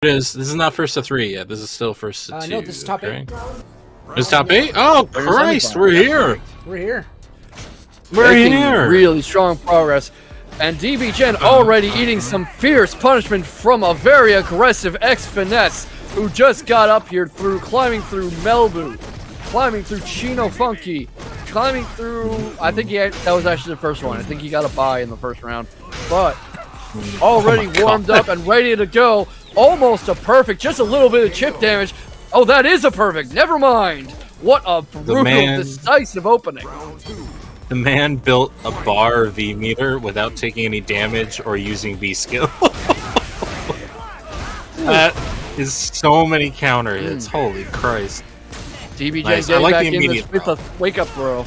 It is. This is not first to 3 yet. This is still first to 2. No, this is top 8. This is top 8? Oh, Christ, we're here. We're here. We're here. Really strong progress. And DBGen already eating some fierce punishment from a very aggressive Xfinesse, who just got up here climbing through Melbu, climbing through Chino Funky, climbing through, I think that was actually the first one. I think he got a bye in the first round. But already warmed up and ready to go. Almost a perfect, just a little bit of chip damage. Oh, that is a perfect. Never mind. What a brutal, decisive opening. The man built a bar V meter without taking any damage or using V skill. That is so many counter hits. Holy Christ. DBGen nice. getting like back the in immediate this with a wake-up throw.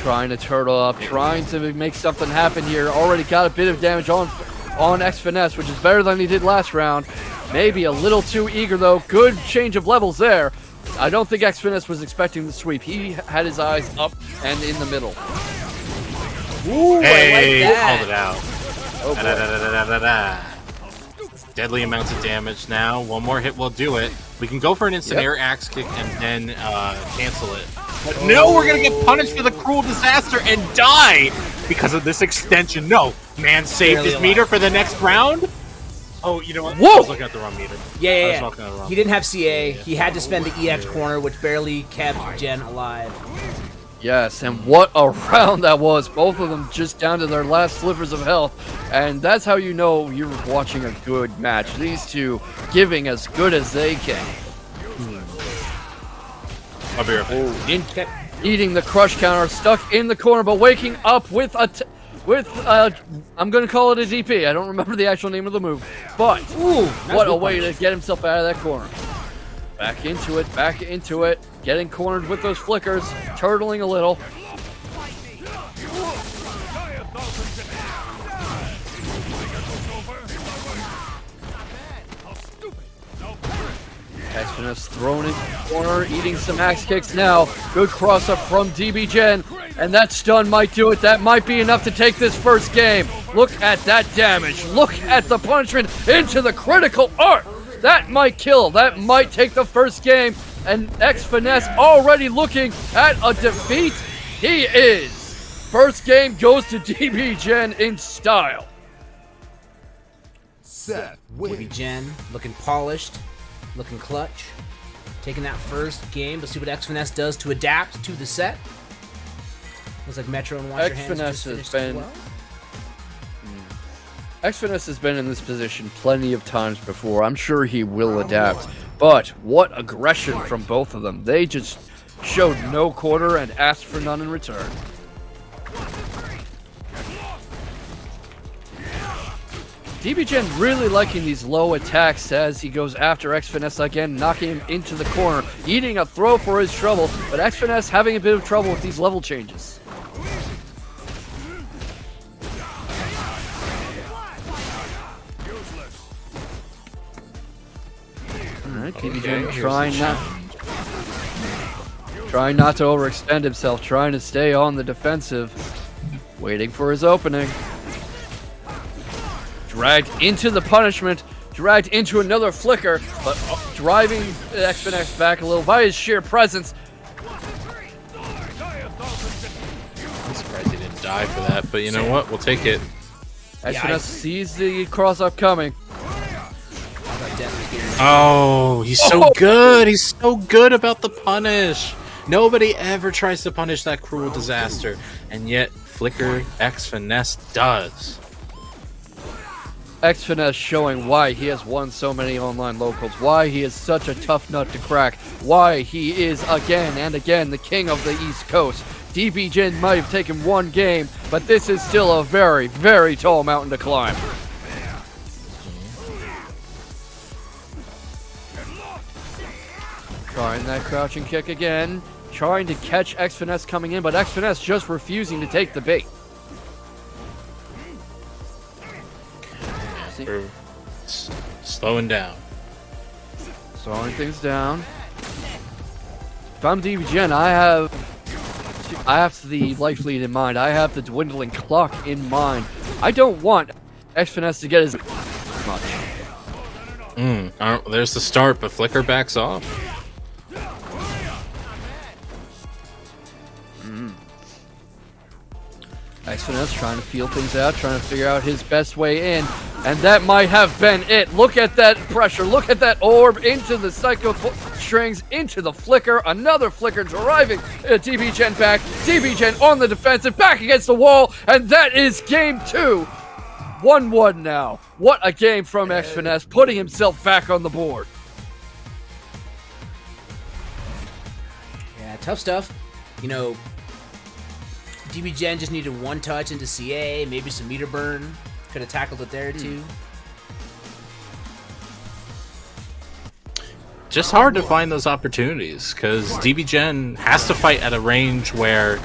Trying to turtle up, trying to make something happen here. Already got a bit of damage on Xfinesse, which is better than he did last round. Maybe a little too eager, though. Good change of levels there. I don't think Xfinesse was expecting the sweep. He had his eyes up and in the middle. Ooh, hey, I like that. called it out. Oh, Deadly amounts of damage now. One more hit will do it. We can go for an instant air axe kick and then cancel it. But no, we're going to get punished for the cruel disaster and die because of this extension. No, man saved his meter for the next round. Oh, you know what? Whoa! I was looking at the wrong meter. Yeah. He didn't have CA. He had to spend the EX corner, which barely kept Gen alive. Yes, and what a round that was. Both of them just down to their last slivers of health. And that's how you know you're watching a good match. These two giving as good as they can. I'll be right back. Eating the crush counter, stuck in the corner, but waking up with I'm going to call it a DP. I don't remember the actual name of the move. But what a way to get himself out of that corner. Back into it, getting cornered with those flickers, turtling a little. Xfinesse thrown in the corner, eating some axe kicks now. Good cross up from DBGen, and that stun might do it. That might be enough to take this first game. Look at that damage. Look at the punishment into the critical arc. That might kill. That might take the first game. And Xfinesse already looking at a defeat. He is. First game goes to DBGen in style. Seth, DBGen looking polished, looking clutch. Taking that first game. Let's see what Xfinesse does to adapt to the set. Looks like Metro and Wash Your Hands just finished as well. Xfinesse has been in this position plenty of times before. I'm sure he will adapt. But what aggression from both of them. They just showed no quarter and asked for none in return. DBGen really liking these low attacks as he goes after Xfinesse again, knocking him into the corner, eating a throw for his trouble, but Xfinesse having a bit of trouble with these level changes. Alright, DBGen trying not to overextend himself, trying to stay on the defensive, waiting for his opening. Dragged into the punishment, dragged into another flicker, but driving Xfinesse back a little by his sheer presence. I'm surprised he didn't die for that, but you know what? We'll take it. Xfinesse sees the cross-up coming. Oh, he's so good. He's so good about the punish. Nobody ever tries to punish that cruel disaster, and yet Flicker Xfinesse does. Xfinesse showing why he has won so many online locals, why he is such a tough nut to crack, why he is again and again the king of the East Coast. DBGen might have taken one game, but this is still a very, very tall mountain to climb. Trying that crouching kick again, trying to catch Xfinesse coming in, but Xfinesse just refusing to take the bait. We're slowing down. Slowing things down. If I'm DBGen, I have the life lead in mind. I have the dwindling clock in mind. I don't want Xfinesse to get his much. There's the start, but Flicker backs off. Xfinesse trying to feel things out, trying to figure out his best way in, and that might have been it. Look at that pressure, look at that orb into the Psycho strings, into the Flicker, another Flicker driving DBGen back, DBGen on the defensive, back against the wall, and that is game 2. 1-1 now. What a game from Xfinesse, putting himself back on the board. Yeah, tough stuff. You know, DBGen just needed one touch into CA, maybe some meter burn. Could have tackled it there too. Just hard to find those opportunities because DBGen has to fight at a range where,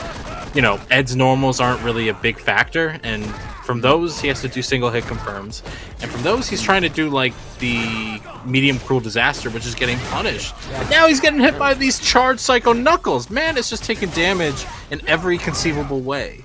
you know, Ed's normals aren't really a big factor, and from those he has to do single hit confirms, and from those he's trying to do like the medium cruel disaster, which is getting punished. And now he's getting hit by these charged Psycho Knuckles. Man, it's just taking damage in every conceivable way.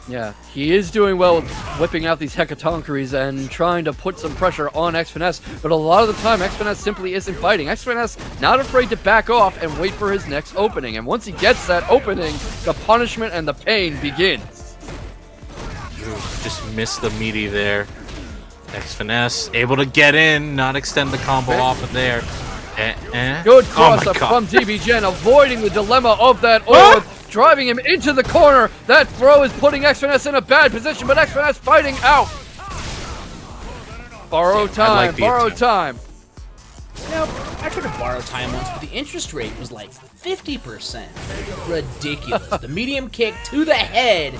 Yeah, he is doing well with whipping out these Hecatoncheries and trying to put some pressure on Xfinesse, but a lot of the time Xfinesse simply isn't fighting. Xfinesse not afraid to back off and wait for his next opening, and once he gets that opening, the punishment and the pain begins. Just missed the meaty there. Xfinesse able to get in, not extend the combo off of there. Good cross-up from DBGen, avoiding the dilemma of that orb, driving him into the corner. That throw is putting Xfinesse in a bad position, but Xfinesse fighting out. Borrow time, borrow time. You know, I tried to borrow time once, but the interest rate was like 50%. Ridiculous. The medium kick to the head.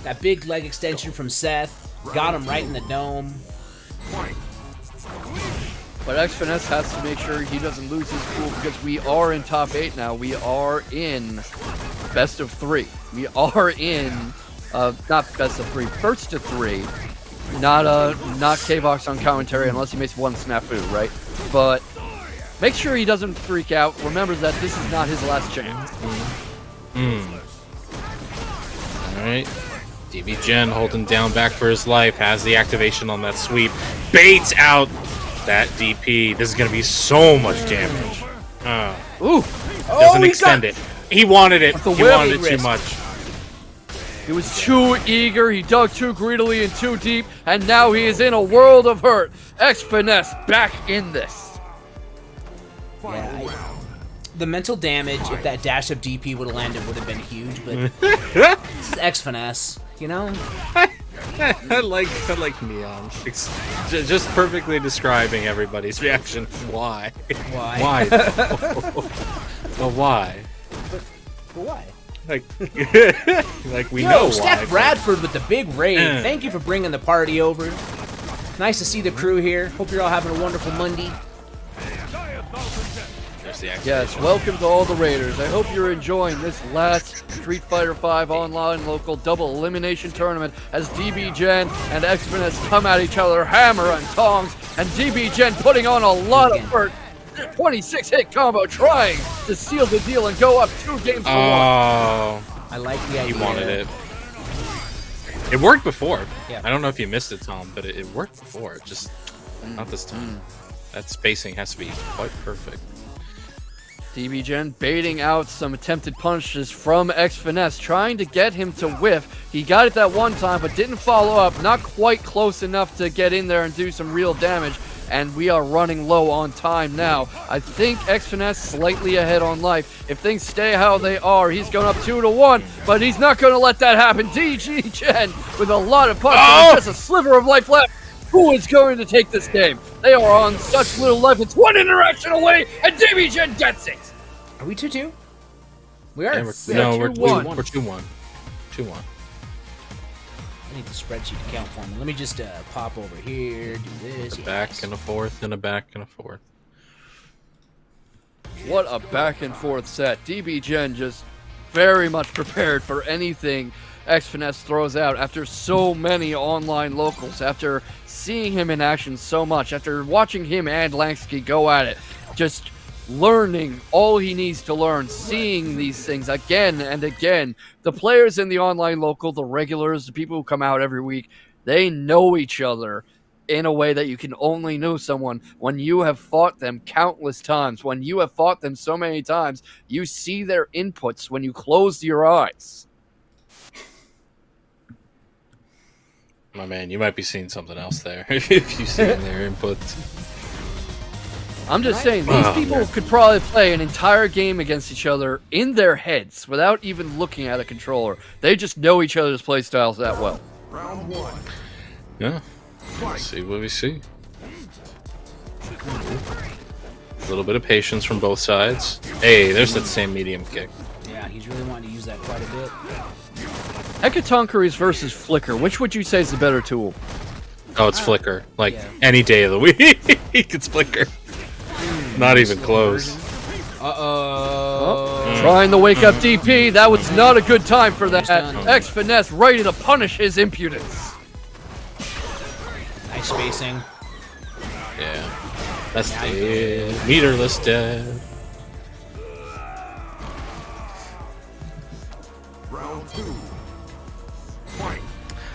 That big leg extension from Seth got him right in the dome. But Xfinesse has to make sure he doesn't lose his cool because we are in top 8 now. We are in best of 3. We are in not best of 3, first to 3. Not K-Vox on commentary unless he makes one snafu, right? But make sure he doesn't freak out. Remember that this is not his last chance. All right. DBGen holding down back for his life, has the activation on that sweep, baits out that DP. This is going to be so much damage. Doesn't extend it. He wanted it. He wanted it too much. He was too eager, he dug too greedily and too deep, and now he is in a world of hurt. Xfinesse back in this. Yeah, the mental damage, if that dash of DP would have landed, would have been huge, but this is Xfinesse, you know? I like Neon. Just perfectly describing everybody's reaction. Why? Why? Well, why? But why? Like we know why. Steph Bradford with the big raid. Thank you for bringing the party over. Nice to see the crew here. Hope you're all having a wonderful Monday. Yes, welcome to all the Raiders. I hope you're enjoying this last Street Fighter V online local double elimination tournament as DBGen and Xfinesse come at each other hammer and tongs, and DBGen putting on a lot of work. 26 hit combo trying to seal the deal and go up 2 games to 1. I like the idea. He wanted it. It worked before. Yeah. I don't know if you missed it, Tom, but it worked before. Just not this time. That spacing has to be quite perfect. DBGen baiting out some attempted punches from Xfinesse, trying to get him to whiff. He got it that one time, but didn't follow up. Not quite close enough to get in there and do some real damage. And we are running low on time now. I think Xfinesse slightly ahead on life. If things stay how they are, he's going up 2-1, but he's not going to let that happen. DBGen with a lot of punches, and just a sliver of life left. Who is going to take this game? They are on such little life. It's one interaction away, and DBGen gets it. Are we 2-2? We are. Yeah, we're 2-1. We're 2-1. 2-1. I need the spreadsheet to count for me. Let me just pop over here, do this. A back and a forth, and a back and a forth. What a back and forth set. DBGen just very much prepared for anything Xfinesse throws out after so many online locals, after seeing him in action so much, after watching him and Lansky go at it, just learning all he needs to learn, seeing these things again and again. The players in the online local, the regulars, the people who come out every week, They know each other in a way that you can only know someone when you have fought them countless times. When you have fought them so many times, you see their inputs when you close your eyes. My man, you might be seeing something else there if you see their inputs. I'm just saying, these people could probably play an entire game against each other in their heads without even looking at a controller. They just know each other's playstyles that well. Round 1. Yeah. Let's see what we see. A little bit of patience from both sides. Hey, there's that same medium kick. Yeah, he's really wanting to use that quite a bit. Hecatoncheires versus Flicker. Which would you say is the better tool? Oh, it's Flicker. Like, yeah. any day of the week, it's Flicker. Not even close. Uh-oh. Trying to wake up DP. That was not a good time for that. Xfinesse ready to punish his impudence. Nice spacing. Yeah. That's dead. Meterless dead. Round 2. Fight.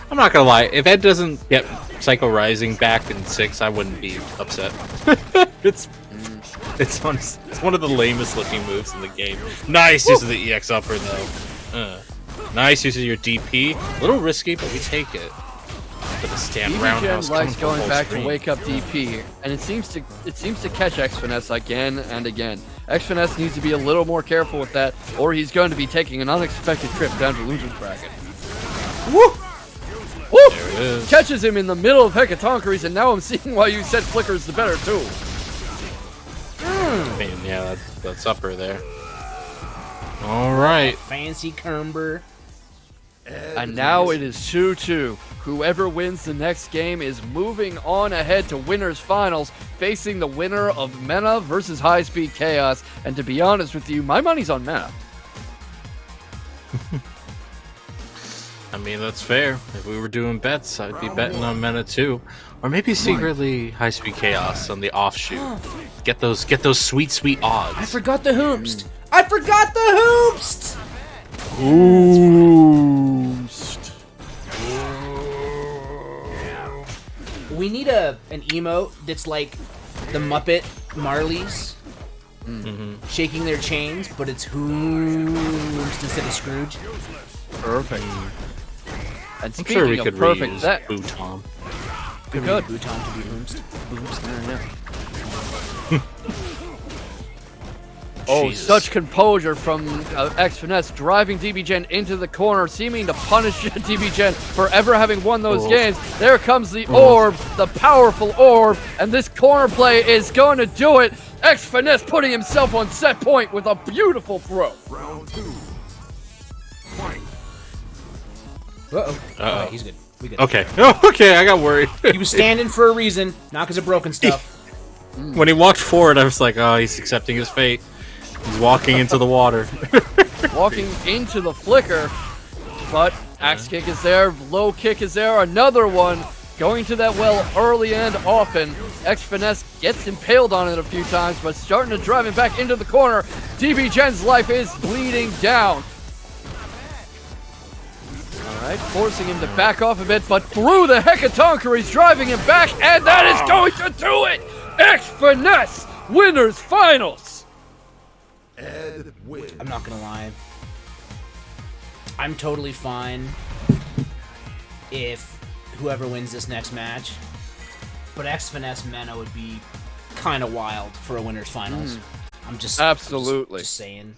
I'm not gonna lie, if Ed doesn't get Psycho Rising back in 6, I wouldn't be upset. it's one of the lamest looking moves in the game. Nice use of the EX upper though. Nice use of your DP. A little risky, but we take it. But the stand roundhouse DBGen likes coming going back screen. to wake up DP, and it seems to catch Xfinesse again and again. Xfinesse needs to be a little more careful with that, or he's going to be taking an unexpected trip down to loser's bracket. Woo! Woo! There it is. Catches him in the middle of Hecatoncheires, and now I'm seeing why you said Flicker is the better tool. I mean, yeah, that's upper there. Alright. Fancy Kermber. And now it is 2-2. Whoever wins the next game is moving on ahead to winners finals, facing the winner of Mena versus High Speed Chaos. And to be honest with you, my money's on Mena. I mean, that's fair. If we were doing bets, I'd be betting on Mena too. Or maybe secretly High Speed Chaos on the offshoot. Get those sweet, sweet odds. I forgot the hoopst. I forgot the hoopst. Oost. We need an emote that's like the Muppet Marleys shaking their chains, but it's hoopst instead of Scrooge. Perfect. And I'm speaking sure we of could perfect, reuse that Bhutan. we could. Bhutan to be hoopst. Oh, Jesus. such composure from Xfinesse, driving DBGen into the corner, seeming to punish DBGen for ever having won those games. There comes the orb, the powerful orb, and this corner play is going to do it. Xfinesse putting himself on set point with a beautiful throw. Round 2. Fight. Uh-oh. Alright, he's good. We good. Okay. Oh, okay, I got worried. He was standing for a reason, not because of broken stuff. When he walked forward, I was like, oh, he's accepting his fate. He's walking into the water. Walking into the flicker, but axe kick is there, low kick is there, another one. Going to that well early and often. Xfinesse gets impaled on it a few times, but starting to drive him back into the corner. DBGen's life is bleeding down. Alright, forcing him to back off a bit, but through the Hecatoncheires, driving him back, and that is going to do it! Xfinesse winners finals! Ed wins. I'm not gonna lie. I'm totally fine if whoever wins this next match. But Xfinesse Mena would be kind of wild for a winners finals. I'm just Absolutely. just saying.